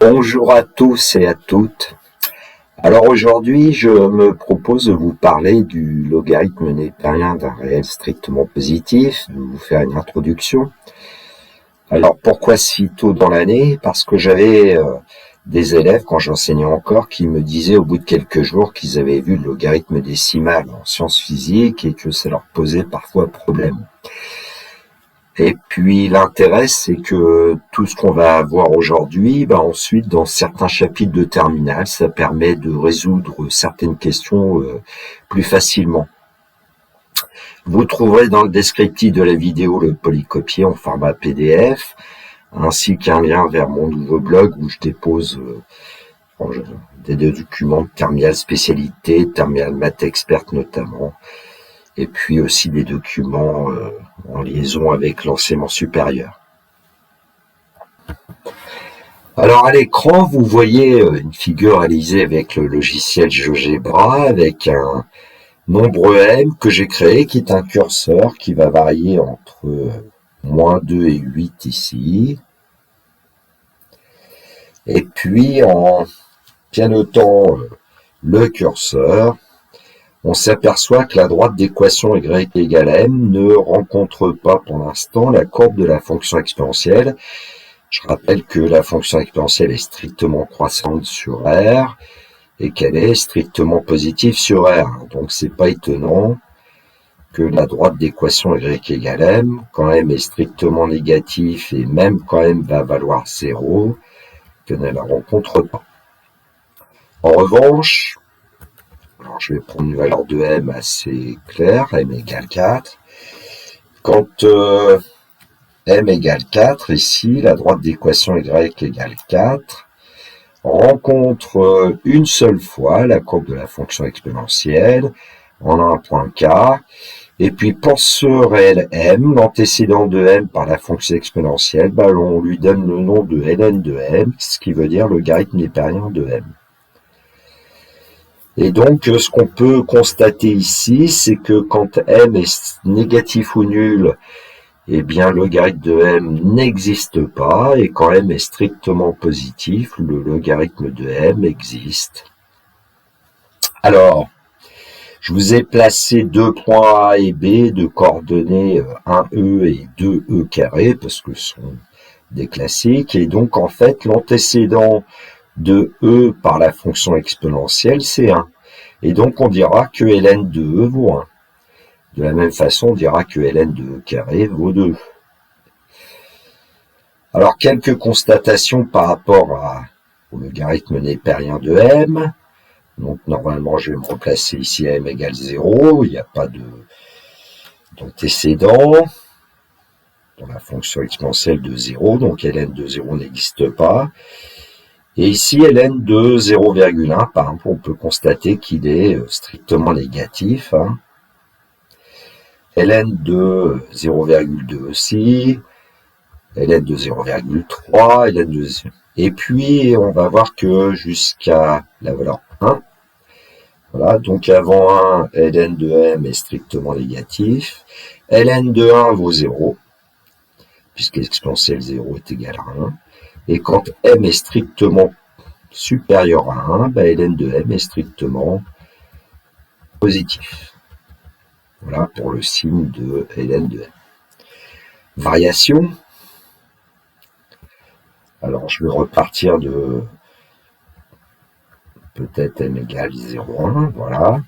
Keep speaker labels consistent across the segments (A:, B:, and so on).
A: Bonjour à tous et à toutes. Alors aujourd'hui, je me propose de vous parler du logarithme népérien d'un réel strictement positif, de vous faire une introduction. Alors pourquoi si tôt dans l'année? Parce que j'avais des élèves, quand j'enseignais encore, qui me disaient au bout de quelques jours qu'ils avaient vu le logarithme décimal en sciences physiques et que ça leur posait parfois problème. Et puis l'intérêt, c'est que tout ce qu'on va voir aujourd'hui, ensuite dans certains chapitres de terminale, ça permet de résoudre certaines questions plus facilement. Vous trouverez dans le descriptif de la vidéo le polycopier en format PDF, ainsi qu'un lien vers mon nouveau blog où je dépose des documents de terminale spécialité, terminale maths experte notamment, et puis aussi des documents en liaison avec l'enseignement supérieur. Alors à l'écran, vous voyez une figure réalisée avec le logiciel GeoGebra, avec un nombre m que j'ai créé, qui est un curseur qui va varier entre -2 et 8 ici. Et puis en pianotant le curseur, on s'aperçoit que la droite d'équation y égale m ne rencontre pas pour l'instant la courbe de la fonction exponentielle. Je rappelle que la fonction exponentielle est strictement croissante sur R et qu'elle est strictement positive sur R. Donc c'est pas étonnant que la droite d'équation y égale m, quand m est strictement négatif et même quand m va valoir 0, que ne la rencontre pas. En revanche, alors je vais prendre une valeur de m assez claire, m égale 4. Quand m égale 4, ici, la droite d'équation y égale 4, rencontre une seule fois la courbe de la fonction exponentielle en un point K, et puis pour ce réel m, l'antécédent de m par la fonction exponentielle, on lui donne le nom de ln de m, ce qui veut dire logarithme népérien de m. Et donc, ce qu'on peut constater ici, c'est que quand m est négatif ou nul, eh bien, le logarithme de m n'existe pas, et quand m est strictement positif, le logarithme de m existe. Alors, je vous ai placé deux points A et B de coordonnées 1e et 2e carré, parce que ce sont des classiques, et donc, en fait, l'antécédent de E par la fonction exponentielle, c'est 1. Et donc, on dira que ln de E vaut 1. De la même façon, on dira que ln de E carré vaut 2. Alors, quelques constatations par rapport au logarithme népérien de m. Donc, normalement, je vais me replacer ici à m égale 0. Il n'y a pas d'antécédent dans la fonction exponentielle de 0. Donc, ln de 0 n'existe pas. Et ici, ln de 0,1, par exemple, on peut constater qu'il est strictement négatif. Ln de 0,2 aussi, ln de 0,3, ln de 0. Et puis, on va voir que jusqu'à la valeur 1, voilà, donc avant 1, ln de m est strictement négatif. Ln de 1 vaut 0, puisque l'exponentielle 0 est égale à 1. Et quand m est strictement supérieur à 1, ln de m est strictement positif. Voilà pour le signe de ln de m. Variation. Alors, je vais repartir de peut-être m égale 0,1, voilà.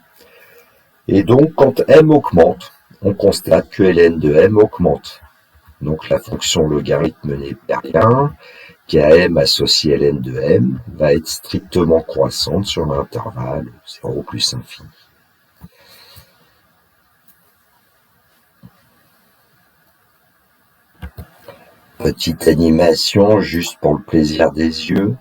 A: Et donc, quand m augmente, on constate que ln de m augmente. Donc, la fonction logarithme népérien, qui a m associé ln de m, va être strictement croissante sur l'intervalle 0 plus infini. Petite animation juste pour le plaisir des yeux.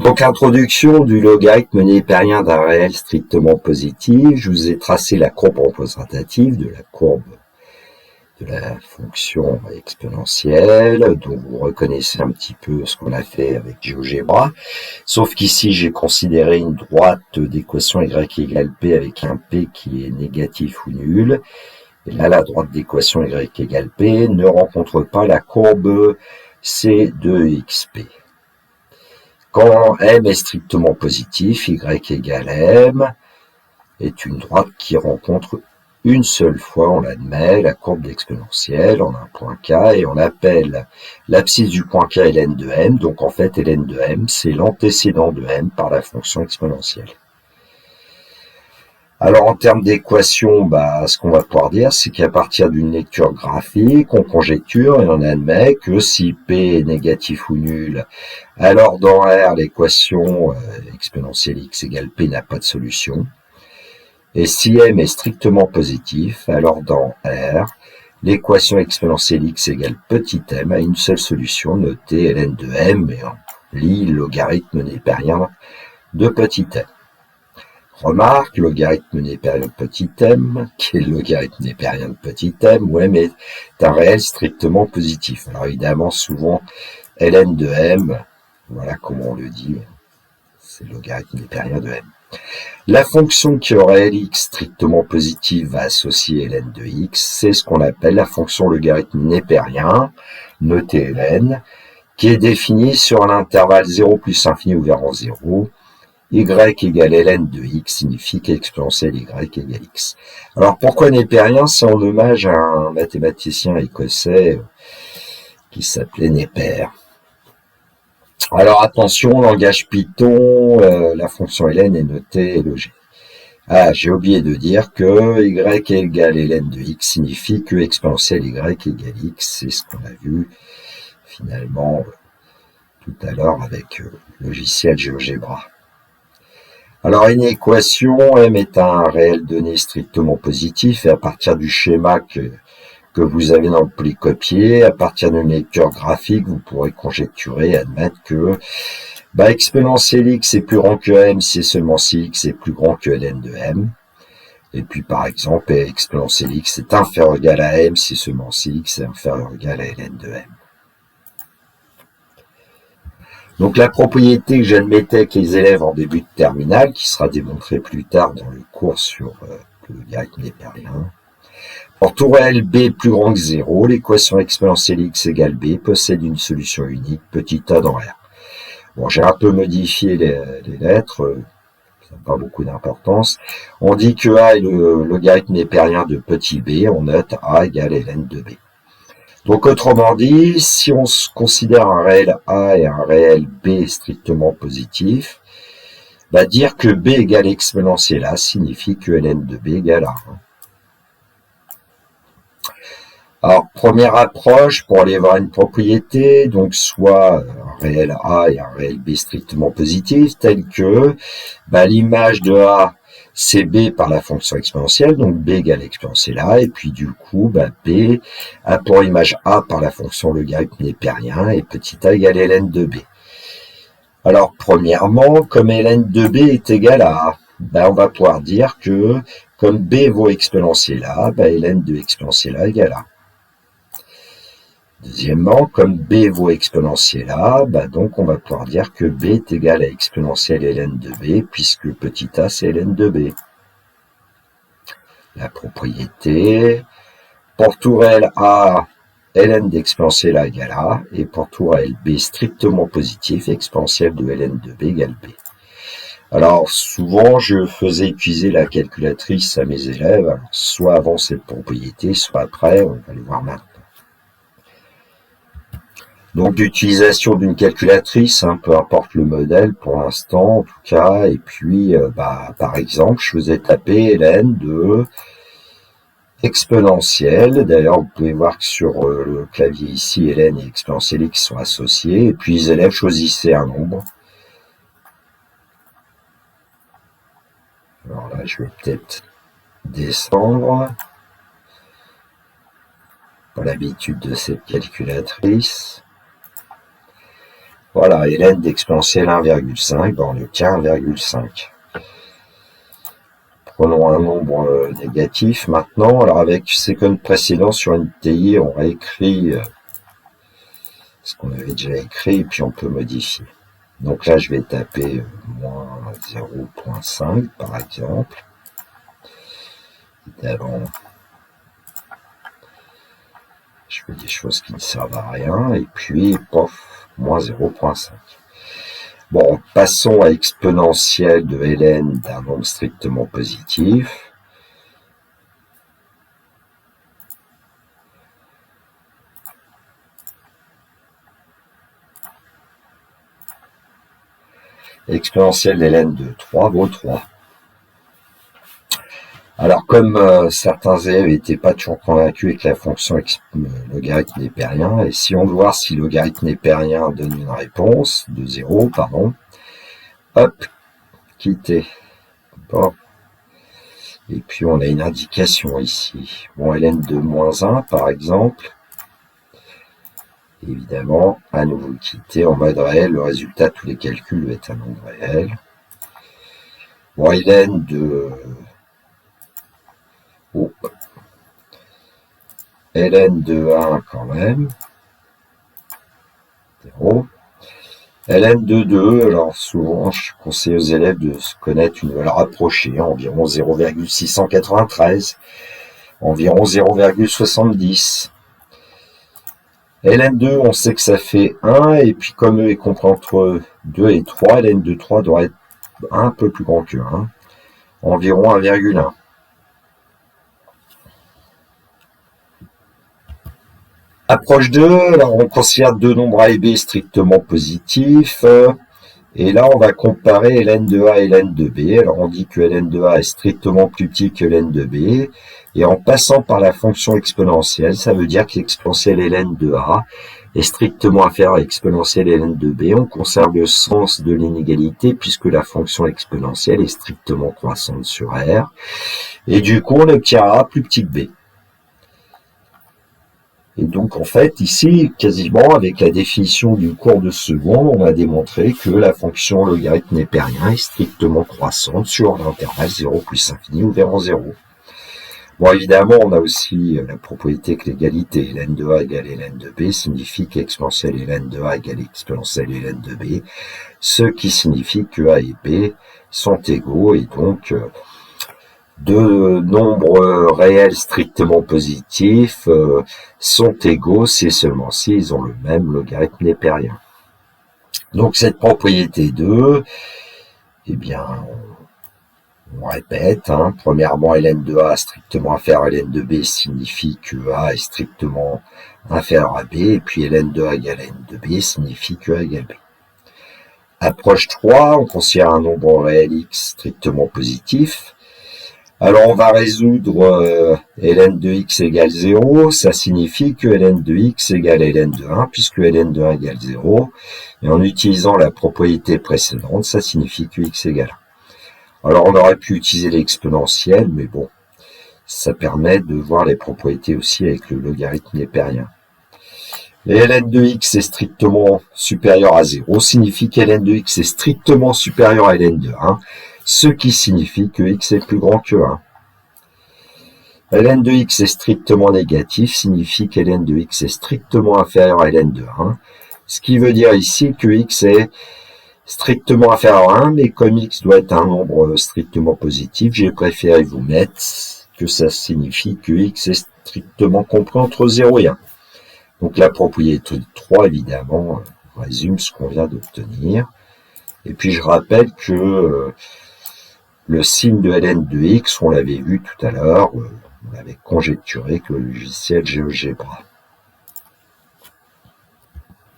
A: Donc, introduction du logarithme népérien d'un réel strictement positif. Je vous ai tracé la courbe représentative de la courbe de la fonction exponentielle, dont vous reconnaissez un petit peu ce qu'on a fait avec GeoGebra, sauf qu'ici j'ai considéré une droite d'équation y égale p avec un p qui est négatif ou nul, et là la droite d'équation y égale p ne rencontre pas la courbe c de xp. Quand m est strictement positif, y égale m est une droite qui rencontre une seule fois, on l'admet, la courbe d'exponentielle en un point K, et on appelle l'abscisse du point K ln de m, donc en fait ln de m, c'est l'antécédent de m par la fonction exponentielle. Alors en termes d'équation, ce qu'on va pouvoir dire, c'est qu'à partir d'une lecture graphique, on conjecture et on admet que si P est négatif ou nul, alors dans R, l'équation exponentielle x égale P n'a pas de solution. Et si M est strictement positif, alors dans R, l'équation exponentielle x égale petit m a une seule solution, notée ln de m, et on lit logarithme népérien de petit m. Remarque, logarithme népérien de petit m, qui est le logarithme népérien de petit m, où m est un réel strictement positif. Alors évidemment, souvent, ln de m, voilà comment on le dit, c'est le logarithme népérien de m. La fonction qui aurait Lx strictement positive va associer ln de x, c'est ce qu'on appelle la fonction logarithme népérien, notée ln, qui est définie sur l'intervalle 0 plus infini ouvert en 0. Y égale ln de x signifie qu'exponentielle y égale x. Alors pourquoi népérien? C'est en hommage à un mathématicien écossais qui s'appelait Népère. Alors attention, langage Python, la fonction ln est notée logée. Ah, j'ai oublié de dire que y égale ln de x signifie que exponentielle y égale x, c'est ce qu'on a vu finalement tout à l'heure avec le logiciel GeoGebra. Alors une équation, m est un réel donné strictement positif, et à partir du schéma que vous avez dans le polycopier, à partir d'une lecture graphique, vous pourrez conjecturer et admettre que exponentielle x est plus grand que m si et seulement si x est plus grand que ln de m. Et puis par exemple, exponentielle x est inférieur ou égal à m si et seulement si x est inférieur ou égal à ln de m. Donc la propriété que j'admettais avec les élèves en début de terminale, qui sera démontrée plus tard dans le cours sur le logarithme népérien. Pour tout réel b plus grand que 0, l'équation exponentielle x égale b possède une solution unique, petit a dans R. Bon, j'ai un peu modifié les lettres, ça n'a pas beaucoup d'importance. On dit que a est le logarithme népérien de petit b, on note a égale ln de b. Donc autrement dit, si on considère un réel a et un réel b strictement positif, dire que b égale exponentielle a signifie que ln de b égale a. Alors, première approche pour aller voir une propriété, donc soit un réel a et un réel b strictement positif, tel que l'image de a, c'est b par la fonction exponentielle, donc b égale exponentielle a, et puis du coup, b a pour image a par la fonction logarithme népérien, et petit a égale ln de b. Alors, premièrement, comme ln de b est égal à a, on va pouvoir dire que, comme b vaut exponentielle a, ln de exponentielle a égale a. Deuxièmement, comme b vaut exponentielle a, donc on va pouvoir dire que b est égal à exponentielle ln de b, puisque petit a c'est ln de b. La propriété, pour tout réel a, ln d'exponentielle a égale a, et pour tout réel b strictement positif, exponentielle de ln de b égale b. Alors souvent je faisais utiliser la calculatrice à mes élèves, alors, soit avant cette propriété, soit après, on va le voir maintenant. Donc l'utilisation d'une calculatrice, peu importe le modèle pour l'instant en tout cas, et puis par exemple je faisais taper ln de exponentielle, d'ailleurs vous pouvez voir que sur le clavier ici ln et exponentielle x sont associés, et puis les élèves choisissaient un nombre. Alors là je vais peut-être descendre, pas l'habitude de cette calculatrice. Voilà, ln d'exponentielle 1,5, on obtient 1,5. Prenons un nombre négatif maintenant. Alors avec second précédent sur une TI, on réécrit ce qu'on avait déjà écrit et puis on peut modifier. Donc là, je vais taper moins 0.5 par exemple. Évidemment, je fais des choses qui ne servent à rien et puis, pof, moins 0.5. Bon, passons à exponentielle de ln d'un nombre strictement positif. Exponentielle de ln de 3 vaut 3. Alors, comme certains élèves n'étaient pas toujours convaincus que la fonction logarithme népérien, et si on veut voir si logarithme népérien donne une réponse de 0, pardon, hop, quitter. Bon. Et puis on a une indication ici. Bon, ln de moins 1 par exemple. Évidemment, à nouveau quitter en mode réel, le résultat de tous les calculs va être un nombre réel. Bon, ln de... Oh. ln de 1 quand même. 0. ln de 2, alors souvent je conseille aux élèves de se connaître une valeur approchée, environ 0,693, environ 0,70. ln 2, on sait que ça fait 1, et puis comme E est compris entre 2 et 3, ln de 3 doit être un peu plus grand que 1, environ 1,1. Approche 2, alors on considère deux nombres A et B strictement positifs, et là on va comparer ln de A et ln de B. Alors on dit que ln de A est strictement plus petit que ln de B, et en passant par la fonction exponentielle, ça veut dire que l'exponentielle ln de A est strictement inférieure à l'exponentielle ln de B. On conserve le sens de l'inégalité puisque la fonction exponentielle est strictement croissante sur R, et du coup on obtiendra A plus petit que B. Et donc, en fait, ici, quasiment, avec la définition du cours de seconde, on a démontré que la fonction logarithme népérien est strictement croissante sur l'intervalle 0 plus infini ouvert en 0. Bon, évidemment, on a aussi la propriété que l'égalité ln de A égale ln de B signifie qu'exponentielle ln de A égale exponentielle ln de B, ce qui signifie que A et B sont égaux, et donc... deux nombres réels strictement positifs sont égaux si seulement s'ils ont le même logarithme népérien. Donc cette propriété 2, eh bien, on répète, premièrement, ln de A strictement inférieur à ln de B signifie que A est strictement inférieur à B, et puis ln de A égale ln de B signifie que A égale B. Approche 3, on considère un nombre réel x strictement positif. Alors, on va résoudre ln de x égale 0, ça signifie que ln de x égale ln de 1, puisque ln de 1 égale 0, et en utilisant la propriété précédente, ça signifie que x égale 1. Alors, on aurait pu utiliser l'exponentielle, mais bon, ça permet de voir les propriétés aussi avec le logarithme népérien. Et ln de x est strictement supérieur à 0, signifie que ln de x est strictement supérieur à ln de 1, ce qui signifie que x est plus grand que 1. ln de x est strictement négatif, signifie que ln de x est strictement inférieur à ln de 1, ce qui veut dire ici que x est strictement inférieur à 1, mais comme x doit être un nombre strictement positif, j'ai préféré vous mettre que ça signifie que x est strictement compris entre 0 et 1. Donc la propriété 3, évidemment, résume ce qu'on vient d'obtenir. Et puis je rappelle que le signe de ln de x, on l'avait vu tout à l'heure, on avait conjecturé que le logiciel GeoGebra.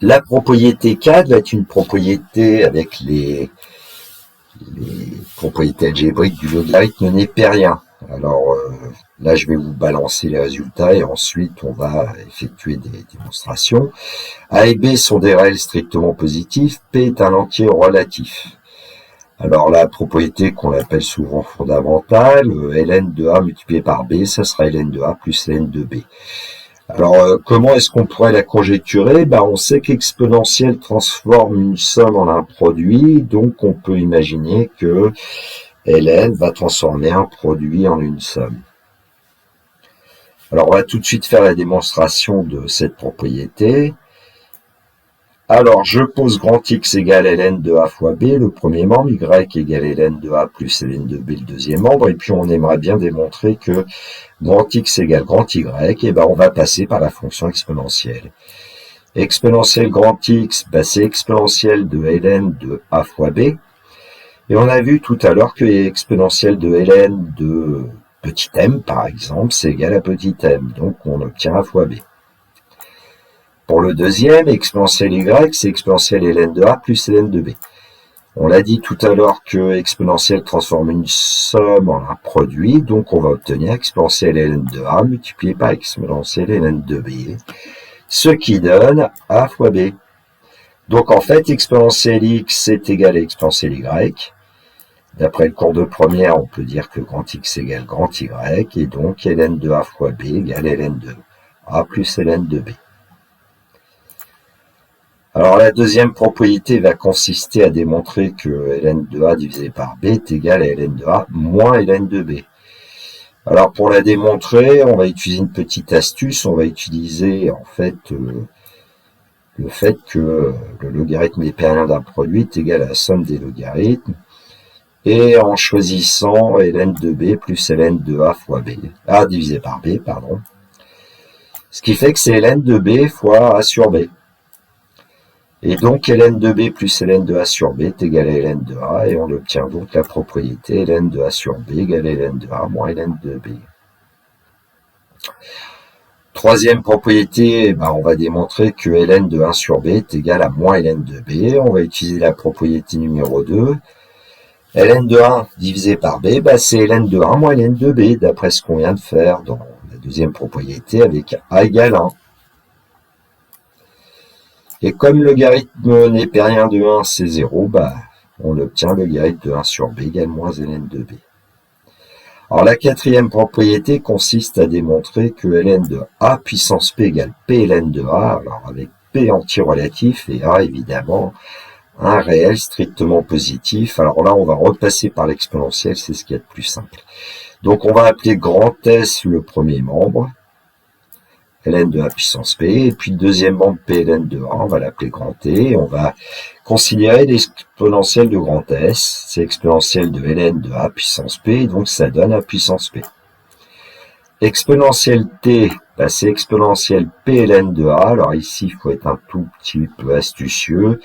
A: La propriété 4 va être une propriété avec les propriétés algébriques du logarithme népérien. Alors là, je vais vous balancer les résultats et ensuite on va effectuer des démonstrations. A et B sont des réels strictement positifs, P est un entier relatif. Alors la propriété qu'on appelle souvent fondamentale, ln de A multiplié par B, ça sera ln de A plus ln de B. Alors comment est-ce qu'on pourrait la conjecturer? On sait qu'exponentielle transforme une somme en un produit, donc on peut imaginer que ln va transformer un produit en une somme. Alors, on va tout de suite faire la démonstration de cette propriété. Alors, je pose grand X égale ln de A fois B, le premier membre, Y égale ln de A plus ln de B, le deuxième membre, et puis on aimerait bien démontrer que grand X égale grand Y, et ben on va passer par la fonction exponentielle. Exponentielle grand X, ben c'est exponentielle de ln de A fois B, et on a vu tout à l'heure que exponentielle de ln de petit m, par exemple, c'est égal à petit m, donc on obtient A fois B. Pour le deuxième, exponentielle y, c'est exponentielle ln de a plus ln de b. On l'a dit tout à l'heure que exponentielle transforme une somme en un produit, donc on va obtenir exponentielle ln de a multiplié par exponentielle ln de b, ce qui donne a fois b. Donc en fait, exponentielle x est égal à exponentielle y. D'après le cours de première, on peut dire que grand x égale grand y, et donc ln de a fois b égale ln de a plus ln de b. Alors la deuxième propriété va consister à démontrer que ln de a divisé par b est égal à ln de a moins ln de b. Alors pour la démontrer, on va utiliser une petite astuce, on va utiliser en fait le fait que le logarithme népérien d'un produit est égal à la somme des logarithmes, et en choisissant ln de b plus ln de a fois b, a divisé par b, pardon. Ce qui fait que c'est ln de b fois a sur b. Et donc, ln de b plus ln de a sur b est égal à ln de a, et on obtient donc la propriété ln de a sur b égale ln de a moins ln de b. Troisième propriété, on va démontrer que ln de 1 sur b est égal à moins ln de b. On va utiliser la propriété numéro 2. ln de 1 divisé par b, c'est ln de 1 moins ln de b, d'après ce qu'on vient de faire dans la deuxième propriété avec a égale 1. Et comme le logarithme népérien de 1, c'est 0, on obtient le logarithme de 1 sur b égale moins ln de b. Alors la quatrième propriété consiste à démontrer que ln de a puissance p égale p ln de a, alors avec p antirelatif et a évidemment un réel strictement positif. Alors là, on va repasser par l'exponentielle, c'est ce qu'il y a de plus simple. Donc on va appeler grand S le premier membre, ln de a puissance p, et puis le deuxième membre p ln de a, on va l'appeler grand T, et on va considérer l'exponentielle de grand S, c'est exponentielle de ln de a puissance p, donc ça donne a puissance p. Exponentielle t, c'est exponentielle p ln de a, alors ici il faut être un tout petit peu astucieux,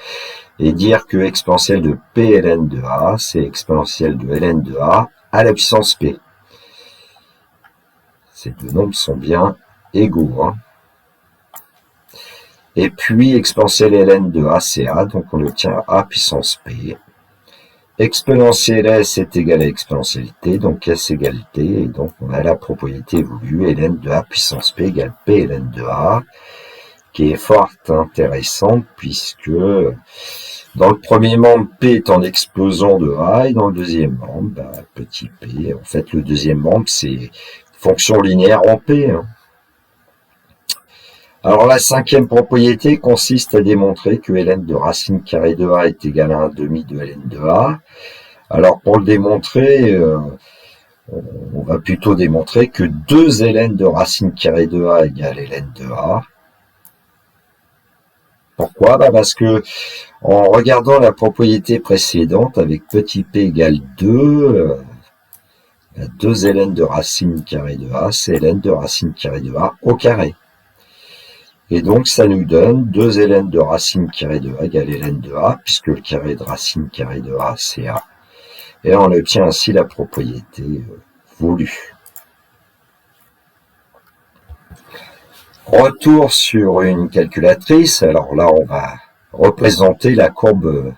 A: et dire que exponentielle de p ln de a, c'est exponentielle de ln de a à la puissance p. Ces deux nombres sont bien égaux. Et puis, exponentielle ln de a, c'est a, donc on obtient a puissance p. Exponentielle s est égal à exponentielle t, donc s égale t, et donc on a la propriété voulue, ln de a puissance p égale p ln de a, qui est fort intéressante, puisque dans le premier membre, p est en exposant de a, et dans le deuxième membre, petit p, en fait le deuxième membre, c'est fonction linéaire en p. Alors la cinquième propriété consiste à démontrer que ln de racine carrée de a est égal à 1 demi de ln de a. Alors pour le démontrer, on va plutôt démontrer que 2 ln de racine carrée de a égale ln de a. Pourquoi? Parce que en regardant la propriété précédente avec petit p égale 2, 2 ln de racine carrée de a, c'est ln de racine carrée de a au carré. Et donc, ça nous donne 2 ln de racine carrée de a égale ln de a, puisque le carré de racine carrée de a, c'est a. Et on obtient ainsi la propriété voulue. Retour sur une calculatrice. Alors là, on va représenter la courbe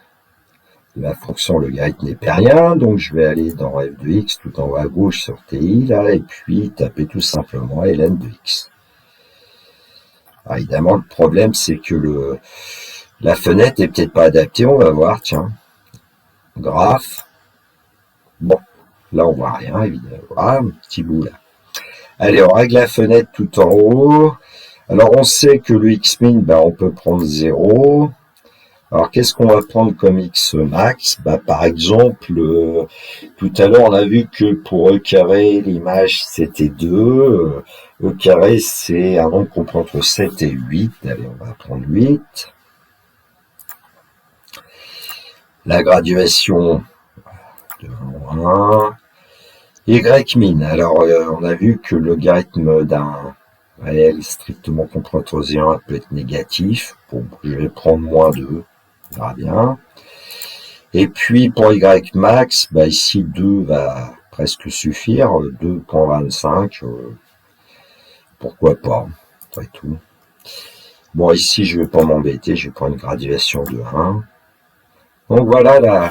A: de la fonction logarithme népérien. Donc, je vais aller dans f de x tout en haut à gauche sur ti, là, et puis taper tout simplement ln de x. Alors, évidemment, le problème, c'est que la fenêtre est peut-être pas adaptée. On va voir, tiens. Graphe. Bon, là, on voit rien, évidemment. Ah, un petit bout, là. Allez, on règle la fenêtre tout en haut. Alors, on sait que le x min, on peut prendre 0. Alors, qu'est-ce qu'on va prendre comme x max? Par exemple, tout à l'heure, on a vu que pour e carré, l'image, c'était 2. E carré, c'est un nombre qu'on prend entre 7 et 8. Allez, on va prendre 8. La graduation de 1 en 1. Y min. Alors, on a vu que le logarithme d'un réel strictement compris entre 0 et 1 peut être négatif. Bon, je vais prendre moins 2. On verra bien. Et puis, pour Y max, ici, 2 va presque suffire. 2,25. Pourquoi pas, après tout. Bon, ici, je vais pas m'embêter. Je vais prendre une graduation de 1. Donc, voilà la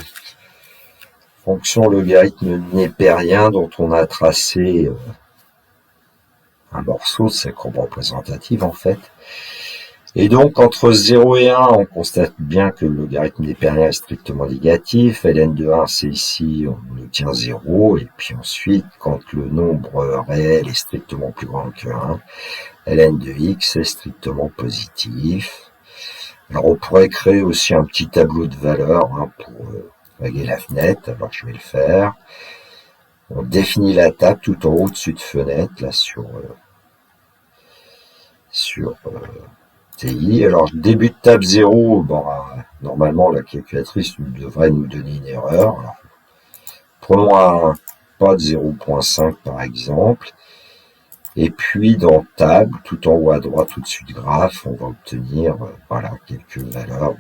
A: fonction logarithme népérien dont on a tracé un morceau de sa courbe représentative en fait. Et donc entre 0 et 1, on constate bien que le logarithme népérien est strictement négatif. Ln de 1, c'est ici, on obtient 0. Et puis ensuite, quand le nombre réel est strictement plus grand que 1, ln de x est strictement positif. Alors on pourrait créer aussi un petit tableau de valeurs pour régler la fenêtre. Alors je vais le faire. On définit la table tout en haut au-dessus de fenêtre, là sur TI. Alors, début de table 0, normalement, la calculatrice devrait nous donner une erreur. Alors, prenons un pas de 0,5 par exemple. Et puis, dans table, tout en haut à droite, au-dessus du graphe, on va obtenir, quelques valeurs.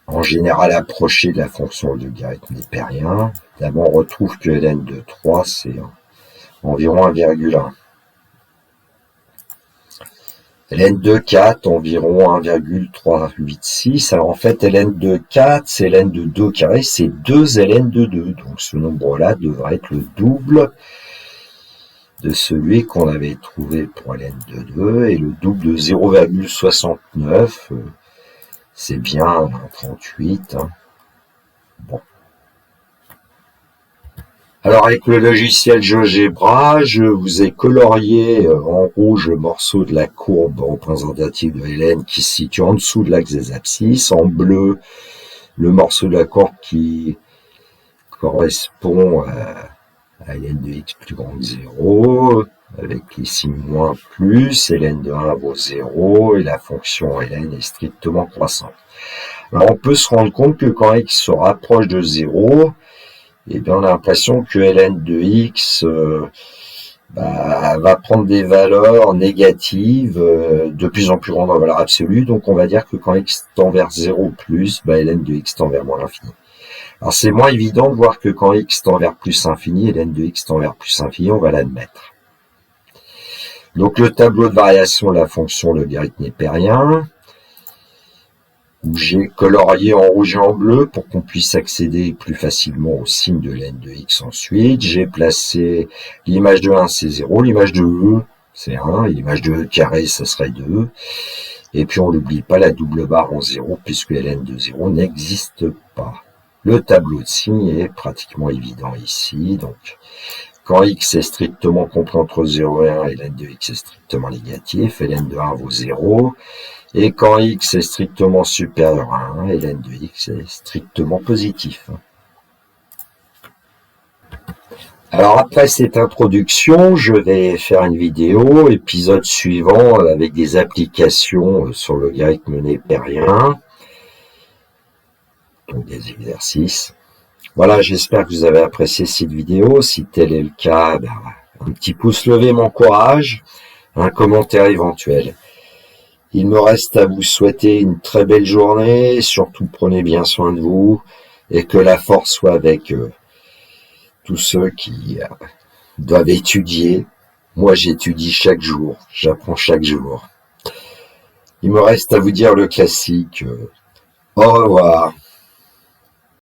A: En général, approchées de la fonction logarithme népérien. D'abord, on retrouve que ln de 3, c'est environ 1,1. ln de 4, environ 1,386. Alors en fait, ln de 4, c'est ln de 2 carré, c'est 2 ln de 2. Donc ce nombre-là devrait être le double de celui qu'on avait trouvé pour ln de 2. Et le double de 0,69, c'est bien 38. Bon. Alors avec le logiciel GeoGebra, je vous ai colorié en rouge le morceau de la courbe représentative de ln qui se situe en dessous de l'axe des abscisses, en bleu le morceau de la courbe qui correspond à ln de x plus grand que 0, avec ici moins plus, ln de 1 vaut 0 et la fonction ln est strictement croissante. Alors on peut se rendre compte que quand x se rapproche de 0, on a l'impression que ln de x va prendre des valeurs négatives de plus en plus grandes en valeur absolue. Donc on va dire que quand x tend vers 0 plus, ln de x tend vers moins l'infini. Alors c'est moins évident de voir que quand x tend vers plus infini, ln de x tend vers plus infini, on va l'admettre. Donc le tableau de variation de la fonction logarithme népérien, où j'ai colorié en rouge et en bleu pour qu'on puisse accéder plus facilement au signe de ln de x ensuite. J'ai placé l'image de 1, c'est 0, l'image de e, c'est 1, et l'image de e carré, ça serait 2. Et puis on n'oublie pas la double barre en 0, puisque ln de 0 n'existe pas. Le tableau de signes est pratiquement évident ici. Donc, quand x est strictement compris entre 0 et 1, ln de x est strictement négatif, ln de 1 vaut 0. Et quand x est strictement supérieur à 1, ln de x est strictement positif. Alors après cette introduction, je vais faire une vidéo, épisode suivant, avec des applications sur le logarithme népérien, donc des exercices. Voilà, j'espère que vous avez apprécié cette vidéo. Si tel est le cas, un petit pouce levé m'encourage, un commentaire éventuel. Il me reste à vous souhaiter une très belle journée, surtout prenez bien soin de vous, et que la force soit avec tous ceux qui doivent étudier. Moi, j'étudie chaque jour, j'apprends chaque jour. Il me reste à vous dire le classique, au revoir.